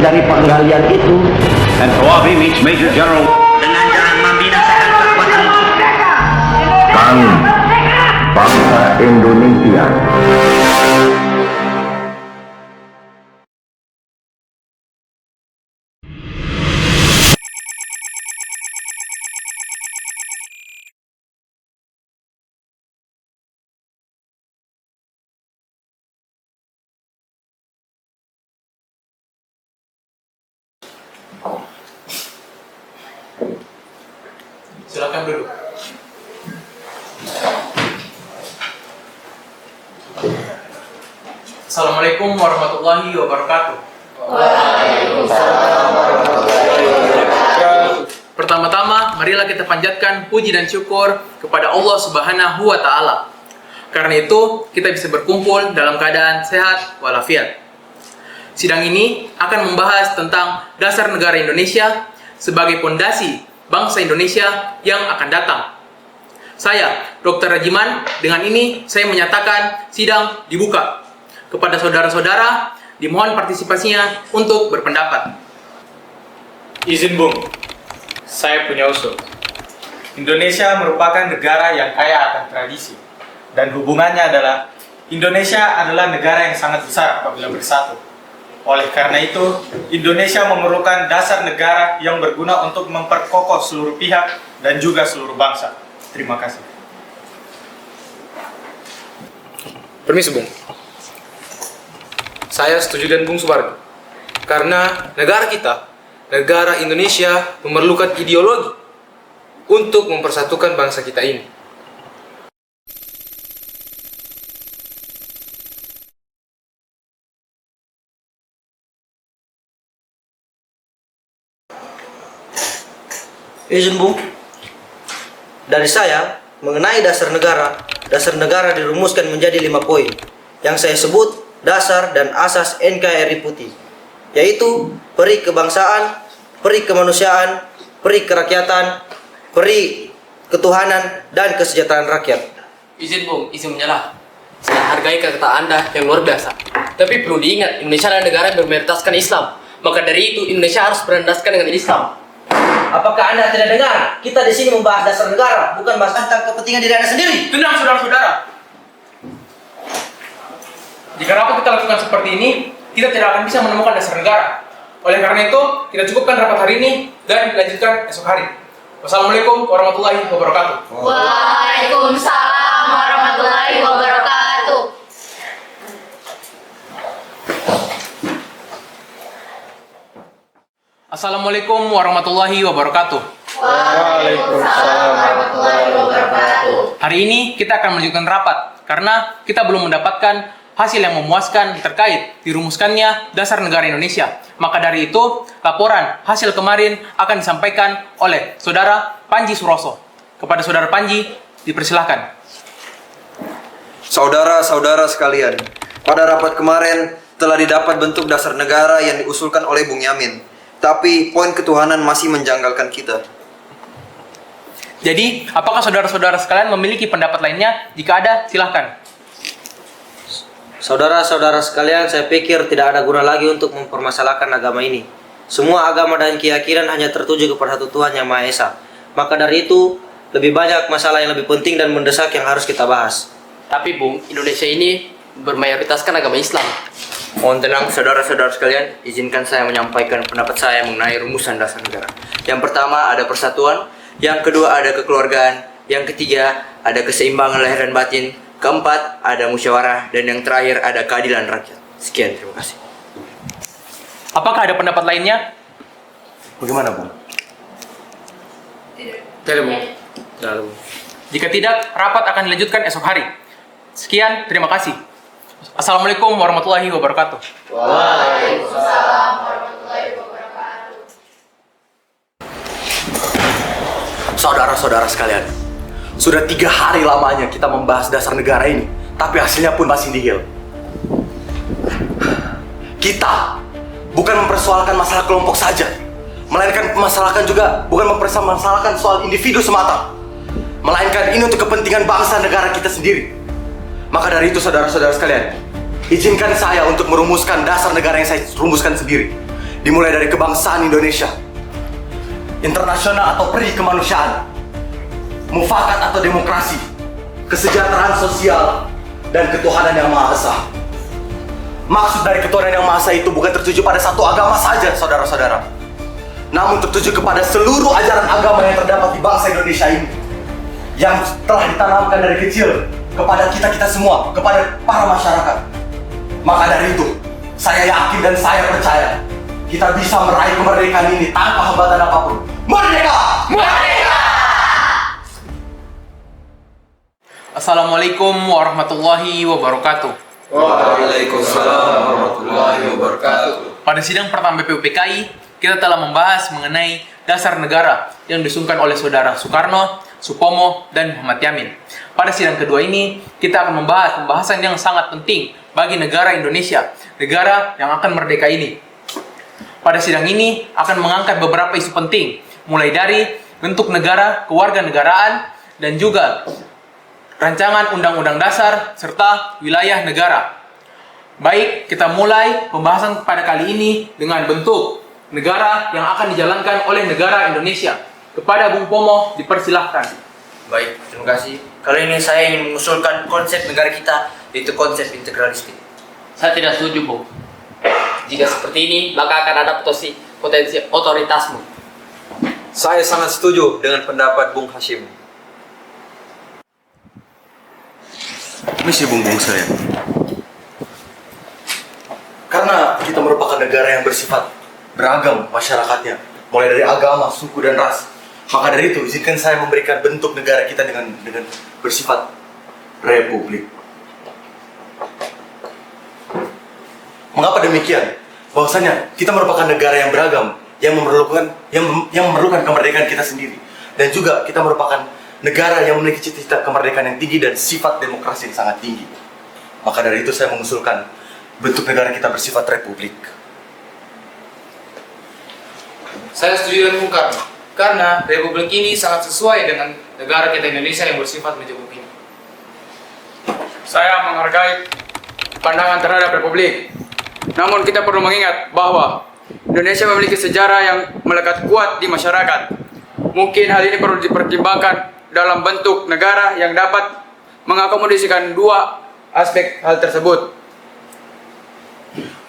dari penggalian itu. And Tawabi meets Major General dengan jalan membinasakan kekuatan musuh. Kami, bangsa Indonesia, Silakan duduk. Assalamualaikum warahmatullahi wabarakatuh. Pertama-tama, marilah kita panjatkan puji dan syukur kepada Allah Subhanahu wa Ta'ala. Karena itu, kita bisa berkumpul dalam keadaan sehat walafiat. Sidang ini akan membahas tentang dasar negara Indonesia sebagai pondasi bangsa Indonesia yang akan datang. Saya, Dr. Rajiman, dengan ini saya menyatakan sidang dibuka. Kepada saudara-saudara, dimohon partisipasinya untuk berpendapat. Izin Bung, saya punya usul. Indonesia merupakan negara yang kaya akan tradisi. Dan hubungannya adalah, Indonesia adalah negara yang sangat besar apabila bersatu. Oleh karena itu, Indonesia memerlukan dasar negara yang berguna untuk memperkokoh seluruh pihak dan juga seluruh bangsa. Terima kasih. Permisi, Bung. Saya setuju dengan Bung Subardi. Karena negara kita, negara Indonesia memerlukan ideologi untuk mempersatukan bangsa kita ini. Izin Bung, dari saya mengenai dasar negara dirumuskan menjadi 5 poin yang saya sebut dasar dan asas NKRI Putih, yaitu peri kebangsaan, peri kemanusiaan, peri kerakyatan, peri ketuhanan, dan kesejahteraan rakyat. Izin Bung, izin menyalah. Saya hargai kata Anda yang luar biasa. Tapi perlu diingat, Indonesia adalah negara yang bermayoritaskan Islam. Maka dari itu, Indonesia harus berlandaskan dengan Islam. Apakah Anda tidak dengar? Kita di sini membahas dasar negara, bukan bahas tentang kepentingan diri Anda sendiri. Tenang, saudara-saudara. Jika rapat kita lakukan seperti ini, kita tidak akan bisa menemukan dasar negara. Oleh karena itu, kita cukupkan rapat hari ini dan lanjutkan esok hari. Wassalamualaikum warahmatullahi wabarakatuh. Waalaikumsalam warahmatullahi wabarakatuh. Assalamualaikum warahmatullahi wabarakatuh. Waalaikumsalam warahmatullahi wabarakatuh. Hari ini kita akan melanjutkan rapat karena kita belum mendapatkan hasil yang memuaskan terkait dirumuskannya dasar negara Indonesia. Maka dari itu, laporan hasil kemarin akan disampaikan oleh Saudara Panji Suroso. Kepada Saudara Panji, dipersilahkan. Saudara-saudara sekalian, pada rapat kemarin telah didapat bentuk dasar negara yang diusulkan oleh Bung Yamin. Tapi poin ketuhanan masih menjanggalkan kita. Jadi, apakah saudara-saudara sekalian memiliki pendapat lainnya? Jika ada, silahkan. Saudara-saudara sekalian, saya pikir tidak ada guna lagi untuk mempermasalahkan agama ini. Semua agama dan keyakinan hanya tertuju kepada satu Tuhan yang Maha Esa. Maka dari itu, lebih banyak masalah yang lebih penting dan mendesak yang harus kita bahas. Tapi Bung, Indonesia ini bermayoritaskan agama Islam. Mohon tenang saudara-saudara sekalian, izinkan saya menyampaikan pendapat saya mengenai rumusan dasar negara. Yang pertama ada persatuan, yang kedua ada kekeluargaan, yang ketiga ada keseimbangan lahir dan batin, keempat ada musyawarah, dan yang terakhir ada keadilan rakyat. Sekian, terima kasih. Apakah ada pendapat lainnya? Bagaimana, Bung? Tidak, Bung. Tidak, Bung. Jika tidak, rapat akan dilanjutkan esok hari. Sekian, terima kasih. Assalamualaikum warahmatullahi wabarakatuh. Waalaikumsalam warahmatullahi wabarakatuh. Saudara-saudara sekalian, sudah 3 hari lamanya kita membahas dasar negara ini, tapi hasilnya pun masih nihil. Kita bukan mempersoalkan masalah kelompok saja, melainkan bukan mempermasalahkan soal individu semata, melainkan ini untuk kepentingan bangsa negara kita sendiri. Maka dari itu saudara-saudara sekalian, izinkan saya untuk merumuskan dasar negara yang saya rumuskan sendiri, dimulai dari kebangsaan Indonesia, internasional atau peri kemanusiaan, mufakat atau demokrasi, kesejahteraan sosial, dan ketuhanan yang Maha Esa. Maksud dari ketuhanan yang Maha Esa itu bukan tertuju pada satu agama saja, saudara-saudara, namun tertuju kepada seluruh ajaran agama yang terdapat di bangsa Indonesia ini, yang telah ditanamkan dari kecil kepada kita-kita semua, kepada para masyarakat. Maka dari itu, saya yakin dan saya percaya kita bisa meraih kemerdekaan ini tanpa hambatan apapun. Merdeka! Merdeka! Assalamualaikum warahmatullahi wabarakatuh. Waalaikumsalam warahmatullahi wabarakatuh. Pada sidang pertama BPUPKI, kita telah membahas mengenai dasar negara yang disusun oleh saudara Soekarno, Supomo, dan Muhammad Yamin. Pada sidang kedua ini, kita akan membahas pembahasan yang sangat penting bagi negara Indonesia, negara yang akan merdeka ini. Pada sidang ini akan mengangkat beberapa isu penting, mulai dari bentuk negara, kewarganegaraan, dan juga rancangan undang-undang dasar serta wilayah negara. Baik, kita mulai pembahasan pada kali ini dengan bentuk negara yang akan dijalankan oleh negara Indonesia. Kepada Bung Pomo, dipersilahkan. Baik, terima kasih. Kali ini saya ingin mengusulkan konsep negara kita, yaitu konsep integralistik. Saya tidak setuju, Bung. Jika seperti ini, maka akan ada potensi otoritasme. Saya sangat setuju dengan pendapat Bung Hashim. Misi bung saya. Karena kita merupakan negara yang bersifat beragam masyarakatnya, mulai dari agama, suku, dan ras. Maka dari itu, izinkan saya memberikan bentuk negara kita dengan bersifat republik. Mengapa demikian? Bahwasanya kita merupakan negara yang beragam, yang memerlukan kemerdekaan kita sendiri, dan juga kita merupakan negara yang memiliki cita-cita kemerdekaan yang tinggi dan sifat demokrasi yang sangat tinggi. Maka dari itu saya mengusulkan bentuk negara kita bersifat republik. Saya setuju dengan Bung Karno, karena republik ini sangat sesuai dengan negara kita Indonesia yang bersifat mencukupi. Saya menghargai pandangan terhadap republik. Namun kita perlu mengingat bahwa Indonesia memiliki sejarah yang melekat kuat di masyarakat. Mungkin hal ini perlu dipertimbangkan dalam bentuk negara yang dapat mengakomodasikan dua aspek hal tersebut.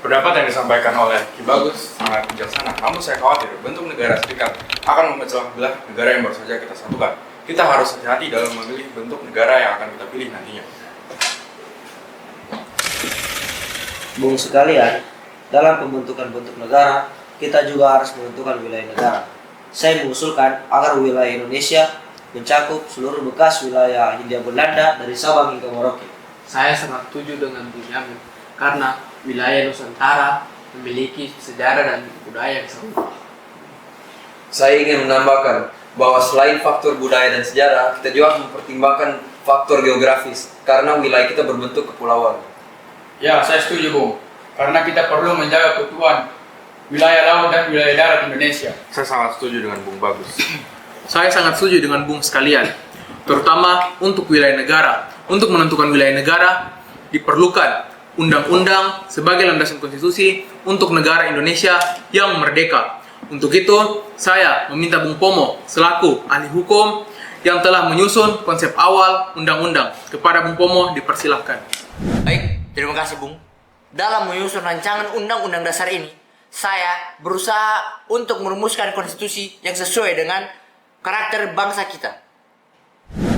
Pendapat yang disampaikan oleh Ki Bagus sangat bijaksana, namun saya khawatir bentuk negara serikat akan memecah belah negara yang baru saja kita satukan. Kita harus hati-hati dalam memilih bentuk negara yang akan kita pilih nantinya. Bung sekalian, dalam pembentukan bentuk negara, kita juga harus menentukan wilayah negara. Saya mengusulkan agar wilayah Indonesia mencakup seluruh bekas wilayah Hindia Belanda dari Sabang hingga Merauke. Saya sangat setuju dengan Bung Yamin, karena wilayah Nusantara memiliki sejarah dan budaya yang serupa. Saya ingin menambahkan bahwa selain faktor budaya dan sejarah, kita juga harus mempertimbangkan faktor geografis, karena wilayah kita berbentuk kepulauan. Ya, saya setuju, Bung. Karena kita perlu menjaga keutuhan wilayah laut dan wilayah darat Indonesia. Saya sangat setuju dengan Bung Bagus. Saya sangat setuju dengan Bung sekalian, terutama untuk wilayah negara. Untuk menentukan wilayah negara, diperlukan undang-undang sebagai landasan konstitusi untuk negara Indonesia yang merdeka. Untuk itu, saya meminta Bung Pomo selaku ahli hukum yang telah menyusun konsep awal undang-undang. Kepada Bung Pomo, dipersilahkan. Baik, terima kasih Bung. Dalam menyusun rancangan undang-undang dasar ini, saya berusaha untuk merumuskan konstitusi yang sesuai dengan karakter bangsa kita.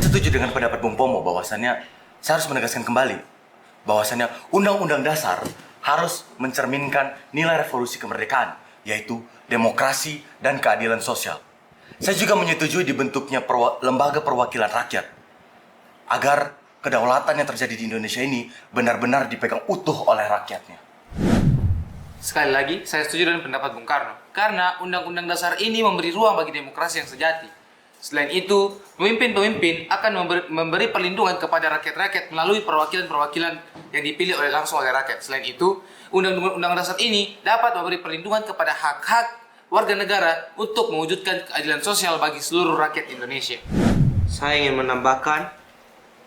Setuju dengan pendapat Bung Pomo bahwasannya saya harus menegaskan kembali bahwasannya undang-undang dasar harus mencerminkan nilai revolusi kemerdekaan, yaitu demokrasi dan keadilan sosial. Saya juga menyetujui dibentuknya lembaga perwakilan rakyat agar kedaulatan yang terjadi di Indonesia ini benar-benar dipegang utuh oleh rakyatnya. Sekali lagi, saya setuju dengan pendapat Bung Karno, karena undang-undang dasar ini memberi ruang bagi demokrasi yang sejati. Selain itu, pemimpin-pemimpin akan memberi perlindungan kepada rakyat-rakyat melalui perwakilan-perwakilan yang dipilih langsung oleh rakyat. Selain itu, undang-undang dasar ini dapat memberi perlindungan kepada hak-hak warga negara untuk mewujudkan keadilan sosial bagi seluruh rakyat Indonesia. Saya ingin menambahkan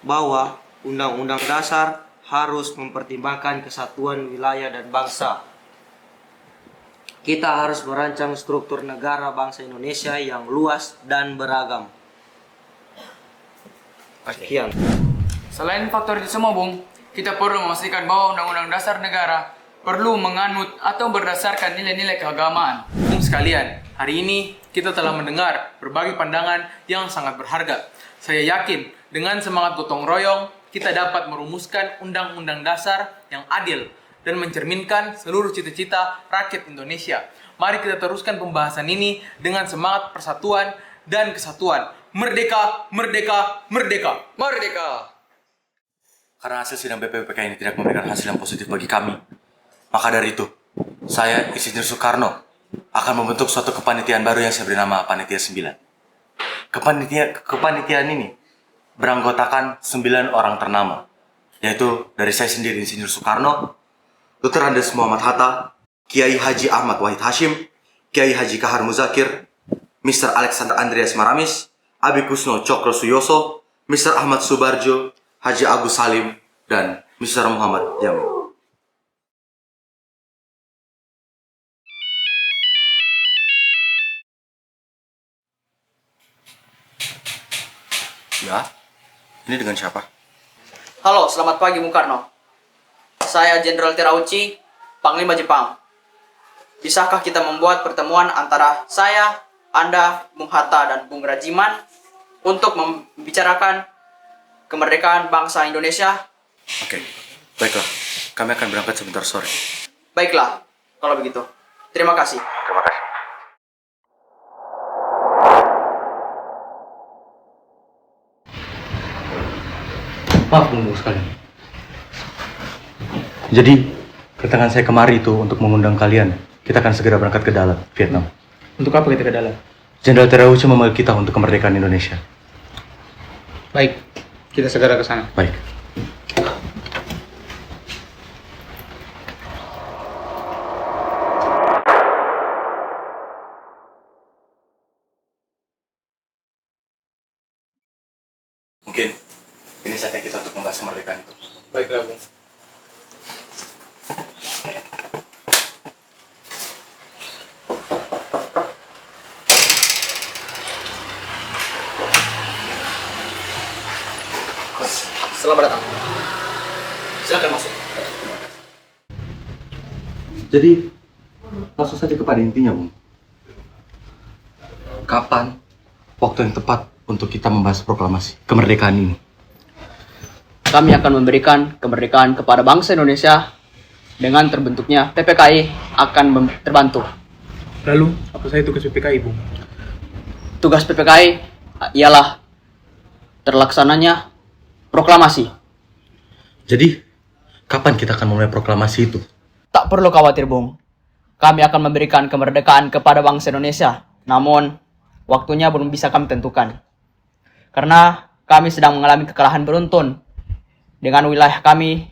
bahwa undang-undang dasar harus mempertimbangkan kesatuan wilayah dan bangsa. Kita harus merancang struktur negara bangsa Indonesia yang luas dan beragam. Sekian. Selain faktor itu semua, Bung, kita perlu memastikan bahwa Undang-Undang Dasar Negara perlu menganut atau berdasarkan nilai-nilai keagamaan. Bung sekalian, hari ini kita telah mendengar berbagai pandangan yang sangat berharga. Saya yakin dengan semangat gotong royong, kita dapat merumuskan Undang-Undang Dasar yang adil dan mencerminkan seluruh cita-cita rakyat Indonesia. Mari kita teruskan pembahasan ini dengan semangat persatuan dan kesatuan. Merdeka, merdeka, merdeka, merdeka! Karena hasil sidang BPPK ini tidak memberikan hasil yang positif bagi kami, maka dari itu, saya, Insinyur Soekarno, akan membentuk suatu kepanitiaan baru yang saya beri nama Panitia 9. Kepanitiaan ini beranggotakan 9 orang ternama, yaitu dari saya sendiri, Insinyur Soekarno, Dr. Andes Muhammad Hatta, Kiai Haji Ahmad Wahid Hashim, Kiai Haji Kahar Muzakir, Mr. Alexander Andreas Maramis, Abi Kusno Cokro Suyoso, Mr. Ahmad Subarjo, Haji Agus Salim, dan Mr. Muhammad Jamil. Ya, ini dengan siapa? Halo, selamat pagi Bung Karno. Saya Jenderal Terauchi, Panglima Jepang. Bisakah kita membuat pertemuan antara saya, Anda, Bung Hatta, dan Bung Rajiman untuk membicarakan kemerdekaan bangsa Indonesia? Oke, baiklah. Kami akan berangkat sebentar sore. Baiklah, kalau begitu. Terima kasih. Terima kasih. Maaf, Bung sekalian. Jadi, kedatangan saya kemari itu untuk mengundang kalian. Kita akan segera berangkat ke dalam, Vietnam. Untuk apa kita ke dalam? Jenderal Terauchi memanggil kita untuk kemerdekaan Indonesia. Baik, kita segera ke sana. Baik. Mungkin ini saatnya kita untuk membahas kemerdekaan itu. Baiklah, Bung. Selamat datang. Silakan masuk. Jadi, langsung saja kepada intinya, Bung. Kapan waktu yang tepat untuk kita membahas proklamasi kemerdekaan ini? Kami akan memberikan kemerdekaan kepada bangsa Indonesia dengan terbentuknya PPKI akan terbantu. Lalu, apa saja tugas PPKI, Bung? Tugas PPKI ialah terlaksananya proklamasi. Jadi, kapan kita akan memulai proklamasi itu? Tak perlu khawatir, Bung. Kami akan memberikan kemerdekaan kepada bangsa Indonesia. Namun, waktunya belum bisa kami tentukan. Karena kami sedang mengalami kekalahan beruntun dengan wilayah kami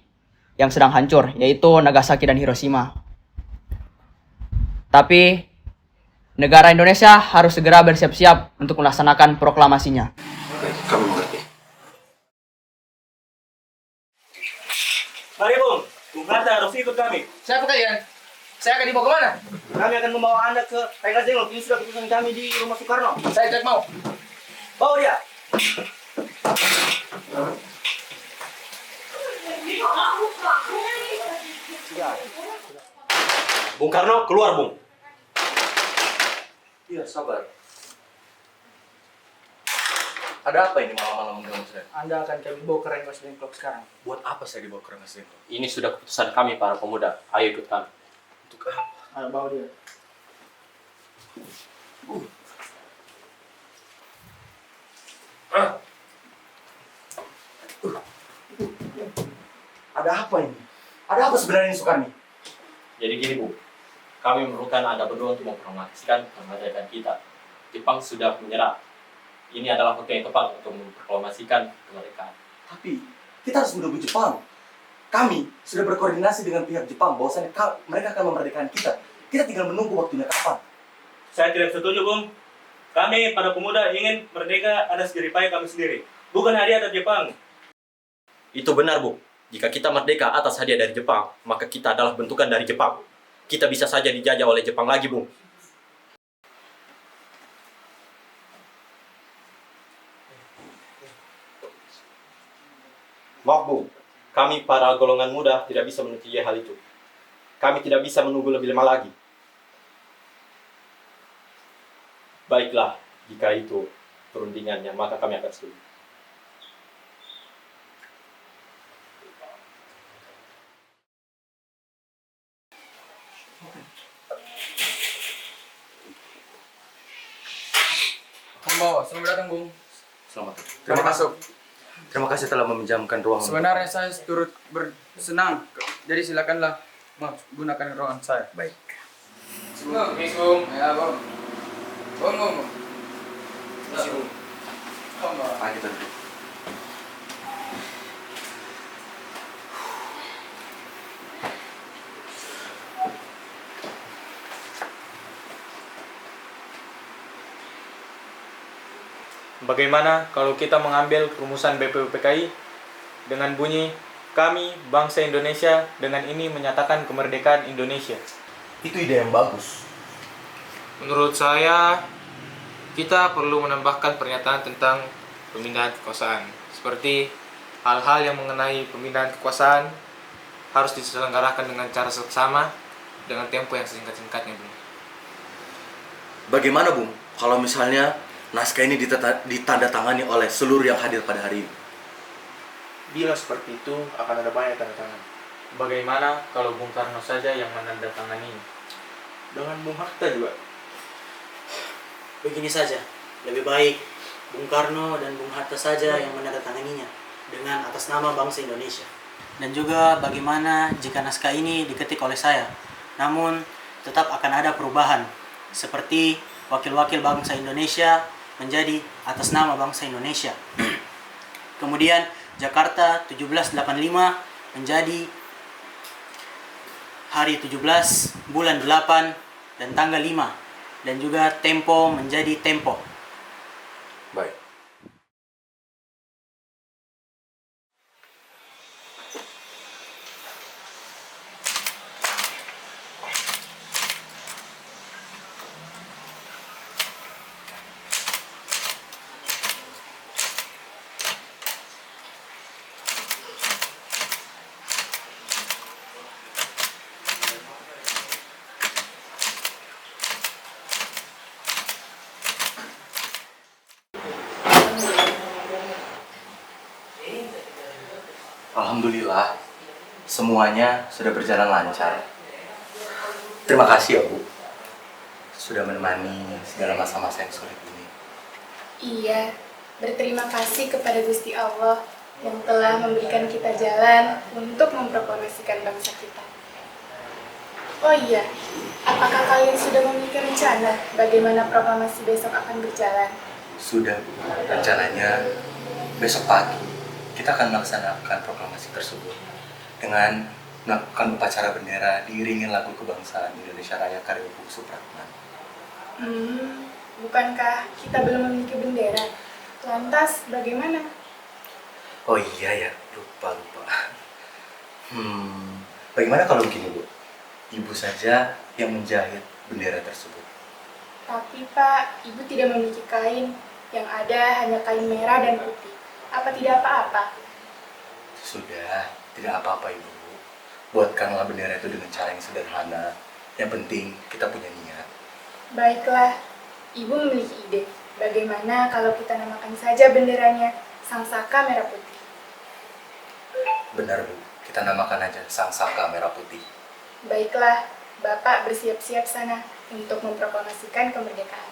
yang sedang hancur, yaitu Nagasaki dan Hiroshima. Tapi, negara Indonesia harus segera bersiap-siap untuk melaksanakan proklamasinya. Kami mengerti. Mari Bung, Bung Hatta harus ikut kami. Siapa kalian? Saya akan dibawa kemana? Kami akan membawa Anda ke Rengas Dengklok. Ini sudah keputusan kami di rumah Soekarno. Saya tidak mau. Bawa dia. Bung Karno, keluar, Bung. Iya, sabar. Ada apa ini malam-malam mengganggu saya? Anda akan kami bawa ke Rengas Dengklok sekarang. Buat apa saya dibawa ke Rengas Dengklok? Ini sudah keputusan kami para pemuda. Ayo ikut kami. Untuk apa? Ayo, bawa dia. Ada apa ini? Ada apa sebenarnya ini, Soekarni? Jadi gini, Bu. Kami memerlukan Anda berdua untuk memproklamasikan kemerdekaan kita. Jepang sudah menyerah. Ini adalah waktu yang tepat untuk memproklamasikan kemerdekaan. Tapi, kita harus menunggu Jepang. Kami sudah berkoordinasi dengan pihak Jepang bahwasanya mereka akan memerdekakan kita. Kita tinggal menunggu waktunya kapan. Saya tidak setuju, Bung. Kami, para pemuda, ingin merdeka atas jeripaya kami sendiri. Bukan hadiah dari Jepang. Itu benar, Bu. Jika kita merdeka atas hadiah dari Jepang, maka kita adalah bentukan dari Jepang. kita bisa saja dijajah oleh Jepang lagi, Bung. Maaf, Bung. Kami para golongan muda tidak bisa menyetujui hal itu. Kami tidak bisa menunggu lebih lama lagi. Baiklah, jika itu perundingannya, maka kami akan setuju. Pembawa, selamat datang, Bung. Selamat. Terima kasih. Terima kasih telah meminjamkan ruangan. Sebenarnya saya turut bersenang, jadi silakanlah gunakan ruangan saya. Baik. Assalamualaikum. Ya, Bang. Bang. Pagi tadi. Bagaimana kalau kita mengambil rumusan BPUPKI dengan bunyi kami bangsa Indonesia dengan ini menyatakan kemerdekaan Indonesia? Itu ide yang bagus. Menurut saya, kita perlu menambahkan pernyataan tentang pemindahan kekuasaan. Seperti hal-hal yang mengenai pemindahan kekuasaan harus diselenggarakan dengan cara seksama dengan tempo yang singkat-singkatnya, Bung. Bagaimana, Bung, kalau misalnya naskah ini ditandatangani oleh seluruh yang hadir pada hari ini? Bila seperti itu, akan ada banyak tanda tangan. Bagaimana kalau Bung Karno saja yang menandatangani? Dengan Bung Hatta juga. Begini saja, lebih baik Bung Karno dan Bung Hatta saja yang menandatanganinya dengan atas nama bangsa Indonesia. Dan juga bagaimana jika naskah ini diketik oleh saya, namun tetap akan ada perubahan, seperti wakil-wakil bangsa Indonesia menjadi atas nama bangsa Indonesia. Kemudian Jakarta 1785 menjadi hari 17 bulan 8 dan tanggal 5, dan juga tempo menjadi tempo. Baik. Alhamdulillah, semuanya sudah berjalan lancar. Terima kasih ya, Bu, sudah menemani segala masa-masa yang sulit ini. Iya, berterima kasih kepada Gusti Allah yang telah memberikan kita jalan untuk memproklamasikan bangsa kita. Oh iya, apakah kalian sudah memiliki rencana bagaimana proklamasi besok akan berjalan? Sudah, Bu. Rencananya besok pagi kita akan melaksanakan proklamasi tersebut dengan melakukan upacara bendera diiringi lagu kebangsaan Indonesia Raya karya Bung Supratman. Bukankah kita belum memiliki bendera? Lantas bagaimana? Oh iya ya, lupa. Bagaimana kalau begini, Bu? Ibu saja yang menjahit bendera tersebut. Tapi Pak, Ibu tidak memiliki kain. Yang ada hanya kain merah dan putih. Apa tidak apa-apa? Sudah, tidak apa-apa, Ibu. Buatkanlah bendera itu dengan cara yang sederhana. Yang penting kita punya niat. Baiklah, Ibu memiliki ide. Bagaimana kalau kita namakan saja benderanya Sang Saka Merah Putih? Benar, Bu. Kita namakan aja Sang Saka Merah Putih. Baiklah, Bapak bersiap-siap sana untuk memproklamasikan kemerdekaan.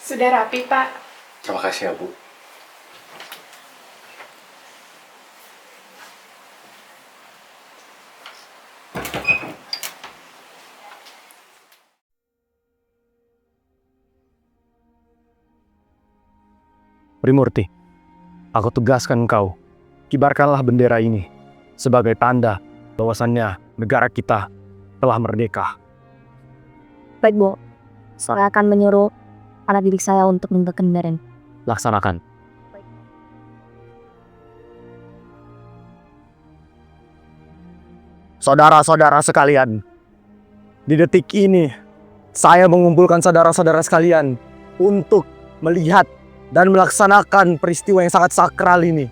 Sudah rapi, Pak. Terima kasih ya, Bu. Trimurti, aku tugaskan engkau, kibarkanlah bendera ini sebagai tanda bahwasannya negara kita telah merdeka. Baik, Bu. Saya akan menyuruh anak didik saya untuk mengibarkan bendera ini. Laksanakan. Saudara-saudara sekalian, di detik ini saya mengumpulkan saudara-saudara sekalian untuk melihat dan melaksanakan peristiwa yang sangat sakral ini.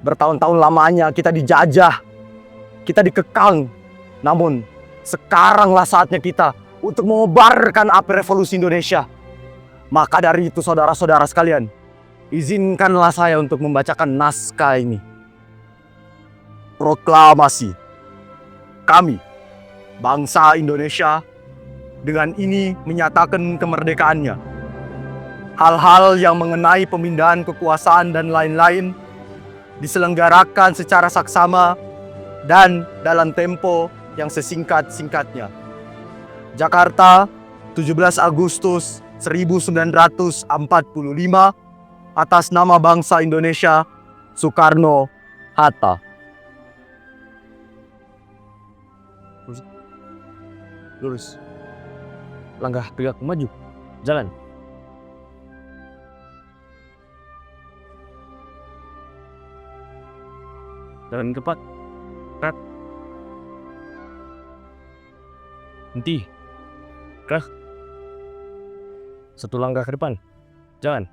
Bertahun-tahun lamanya kita dijajah, kita dikekang, namun sekaranglah saatnya kita untuk mengobarkan api revolusi Indonesia. Maka dari itu saudara-saudara sekalian, izinkanlah saya untuk membacakan naskah ini. Proklamasi. Kami, bangsa Indonesia, dengan ini menyatakan kemerdekaannya. Hal-hal yang mengenai pemindahan kekuasaan dan lain-lain diselenggarakan secara saksama dan dalam tempo yang sesingkat-singkatnya. Jakarta, 17 Agustus 1945, atas nama bangsa Indonesia, Soekarno-Hatta. Lurus. Langkah tegak maju. Jalan. Jalan cepat. Rat. Henti. Gerak. Satu langkah ke depan. Jalan.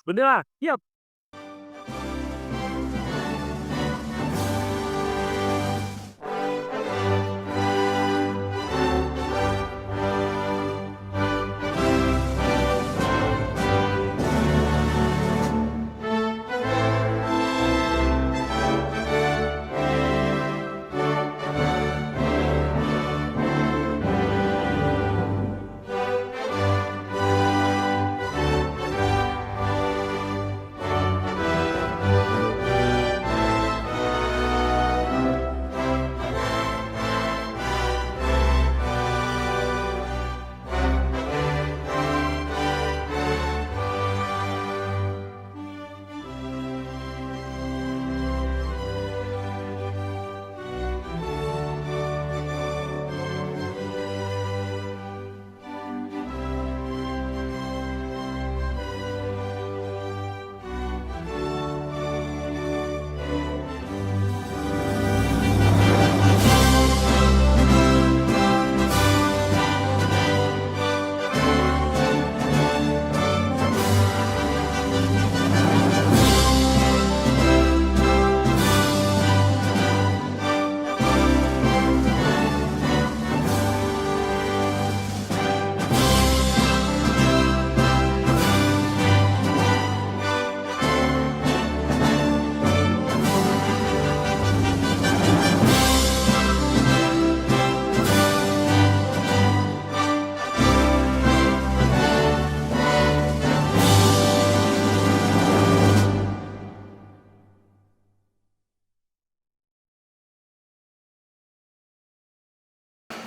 Bendera, siap.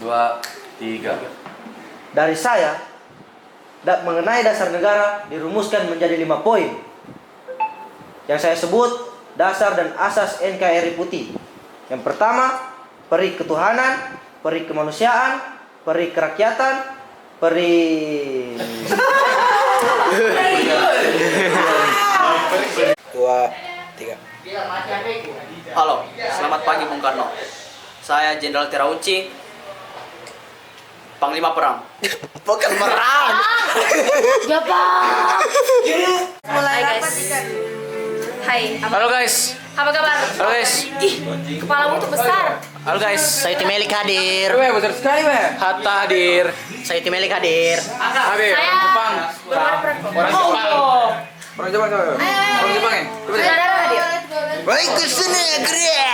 Dua, tiga. Dari saya, mengenai dasar negara dirumuskan menjadi 5 poin. Yang saya sebut dasar dan asas NKRI Putih. Yang pertama, peri ketuhanan, peri kemanusiaan, peri kerakyatan, peri... Dua, tiga. Halo, selamat pagi Bung Karno. Saya Jenderal Terauchi, Panglima Perang. Bukan perang. Ya Pak. Mulai guys. Hai. Halo guys. Apa kabar? Halo guys. Ih, kepalamu tuh besar. Halo guys. Saya Timelik hadir. Besar sekali, Hatta hadir. Saya Timelik hadir. Hadir. Saya Orang Jepang. Orang Orang Jepang. Orang Jepang coba. Orang Jepang ya. Coba deh. Saudara hadir. Baik ke sini ya, Gria.